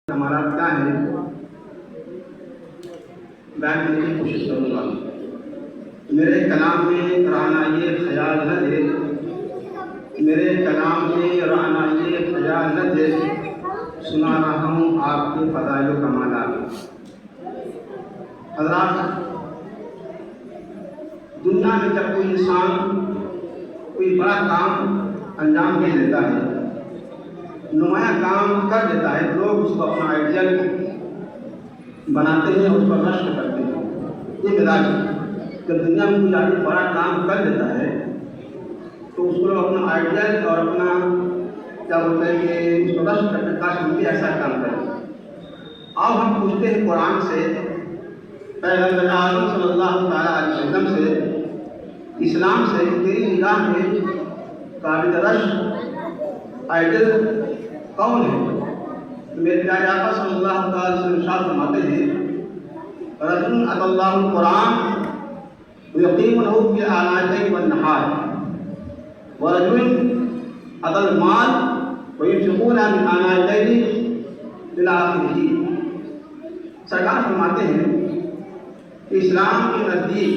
ہمارا کیا ہے بیان کرنے کی کوشش کروں گا۔ میرے کلام میں رعنائی خیال نہ دے، میرے کلام میں رعنائی خیال نہ دے، سنا رہا ہوں آپ کے فضائل و کمالات۔ حضرات، دنیا میں جب کوئی انسان کوئی بڑا کام انجام دے دیتا ہے، نمایاں کام کر دیتا ہے، لوگ اس کو اپنا آئیڈیل بناتے ہیں اور اس پر رشک کرتے ہیں۔ یہ مزاج ہے، جب دنیا میں کوئی آدمی بڑا کام کر دیتا ہے تو اس کو لوگ اپنا آئیڈیل اور اپنا کیا بولتے ہیں کہ اس کو رشک کرتے ہیں، کاش ہم بھی ایسا کام کریں۔ آؤ ہم پوچھتے ہیں قرآن سے، پیغمبر اعظم صلی اللہ تعالیٰ علیہ وسلم سے، اسلام سے، تیری نگاہ میں قابل رشک آئیڈل کون ہے؟ میرے پیارے آقا صلی اللہ تعالی وسلم ارشاد فرماتے ہیں، رجل اتی اللہ القرآن ویقیم له فی آناء الليل والنہار ورجل اتی المال وینفقون من آناء الليل الی آخرہ۔ سرکار فرماتے ہیں کہ اسلام کے نزدیک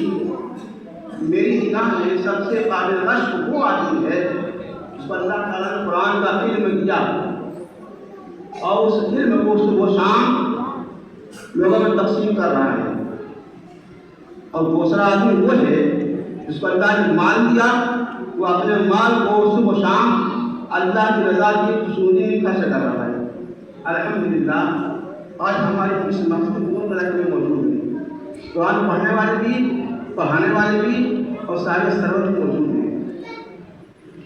میری نگاہ میں سب سے قابل رشک وہ آدمی ہے جس پر اللہ تعالیٰ نے قرآن کا علم دیا اور اس علم کو صبح و شام لوگوں میں تقسیم کر رہا ہے۔ اور دوسرا آدمی وہ ہے جس کو اللہ نے مال دیا، وہ اپنے مال کو صبح و شام اللہ کی رضا کی حصولی میں خرچ کر رہا ہے۔ الحمدللہ آج ہماری اس مسجد میں دونوں طرح کے موجود ہیں، قرآن پڑھنے والے بھی، پڑھانے والے بھی، اور سارے سرور موجود ہیں۔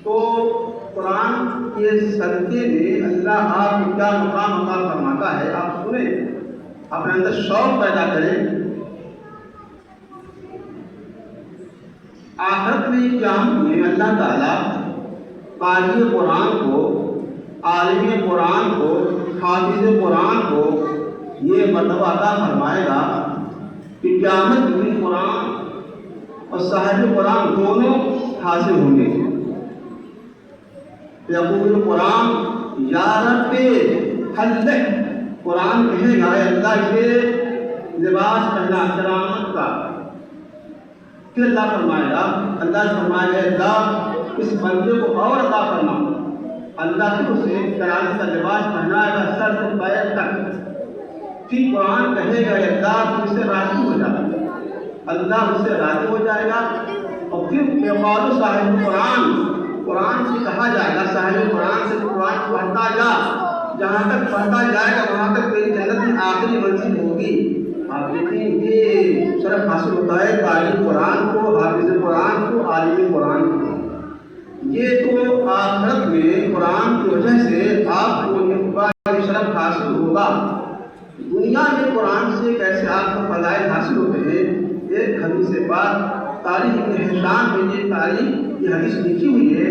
تو قرآن کے صدقے میں اللہ آپ کو کیا مقام عطا فرماتا ہے، آپ سنیں، اپنے اندر شوق پیدا کریں۔ آخرت میں قیامت میں اللہ تعالیٰ قاری قرآن کو، عالم قرآن کو، حافظ قرآن کو یہ مرتبہ عطا فرمائے گا کہ قیامت میں قرآن اور صاحب قرآن دونوں حاصل ہوں گے۔ یقول قرآن یا رب حلق، قرآن کہے گا اے اللہ سے لباس پہنا کرامت کا۔ پھر اللہ فرمائے گا، اللہ فرمائے گا اللہ اس بندے کو اور عطا فرما۔ اللہ پھر اسے کرامت کا لباس پہنائے گا سر سے پیر تک۔ پھر قرآن کہے گا اے اللہ تو اس سے راضی ہو جائے گا، اللہ اس سے راضی ہو جائے گا۔ اور پھر یقول صاحب قرآن، قرآن سے کہا جائے گا صاحب قرآن سے قرآن پڑھتا جا، جہاں تک پڑھتا جائے گا وہاں تک تیری جنت میں آخری منزل ہوگی۔ آپ دیکھیں یہ شرف حاصل ہوتا ہے قاری قرآن کو، حافظ قرآن کو، عالم قرآن کو۔ یہ تو آخرت میں قرآن کی وجہ سے آپ کو یہ شرف حاصل ہوگا۔ دنیا میں قرآن سے کیسے آپ کو فضائل حاصل ہوتے ہیں، ایک حدیث پاک تاریخ احسان میں یہ حدیث لکھی ہوئی ہے۔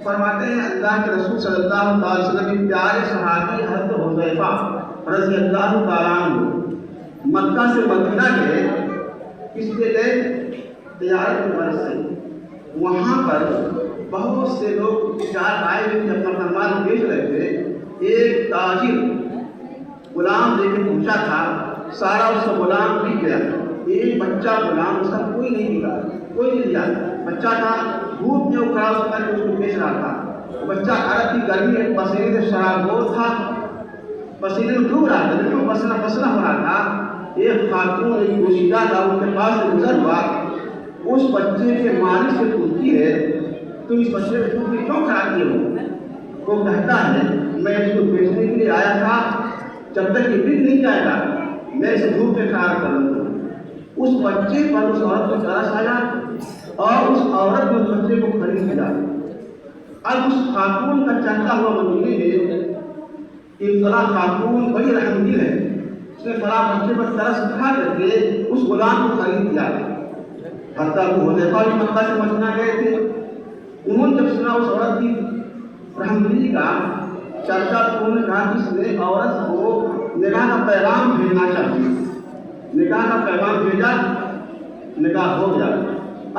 فرماتے ہیں اللہ کے رسول صلی اللہ علیہ وسلم کے پیارے صحابی حضرت حذیفہ رضی اللہ تعالیٰ عنہ مکہ سے مدینہ گئے، اس لیے گئے تجارت کی غرض سے۔ وہاں پر بہت سے لوگ تجارت آئے ہوئے تھے، اپنا مال بیچ رہے تھے۔ ایک تاجر غلام لے کے پہنچا تھا، سارا اس کا غلام بک گیا۔ ایک بچہ غلام اس کا کوئی نہیں بکا، کوئی نہیں لیا۔ بچہ تھا، دھوپ میں اکھڑا ہو کر اس کو بیچ رہا تھا۔ بچہ عرب کی گرمی میں پسینے سے شرابور تھا، پسینے میں ڈوب رہا تھا، بالکل پسینہ پسینہ ہو رہا تھا۔ ایک خاتون ایک پوشیدہ تھا، ان کے پاس سے گزر ہوا، اس بچے کے مالک سے پوچھتی ہے تم اس بچے کو دھوپ میں کیوں کھڑاتی ہو؟ وہ کہتا ہے میں اس کو بیچنے کے لیے آیا تھا، جب تک یہ بک نہیں جائے گا میں اسے دھوپ میں کھڑا کر لوں گا۔ اس بچے پر اس عورت کو ترس آیا اور اس عورت نے اس بچے کو خرید لیا۔ اب اس خاتون کا چہتا ہوا مدینے میں ایک فلاں خاتون بڑی رحم دل ہے، اس نے فلاں بچے پر ترس کھا کر کے اس غلام کو خرید لیا۔ حتیٰ وہ حذیفہ بھی مکہ سے مدینہ گئے تھے، انہوں نے جب سنا اس عورت کی رحم دلی کا چرچا تو انہوں نے کہا کہ اس نے عورت کو نکاح کا پیغام بھیجنا چاہیے۔ نکاح کا پیغام بھیجا، نکاح ہو گیا۔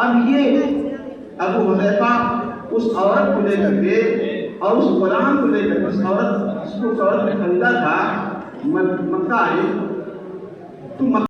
اب یہ ابو حذیفہ اس عورت کو لے کر کے اور اس غلام کو لے کر اس عورت نے خریدا تھا مکہ ہے تو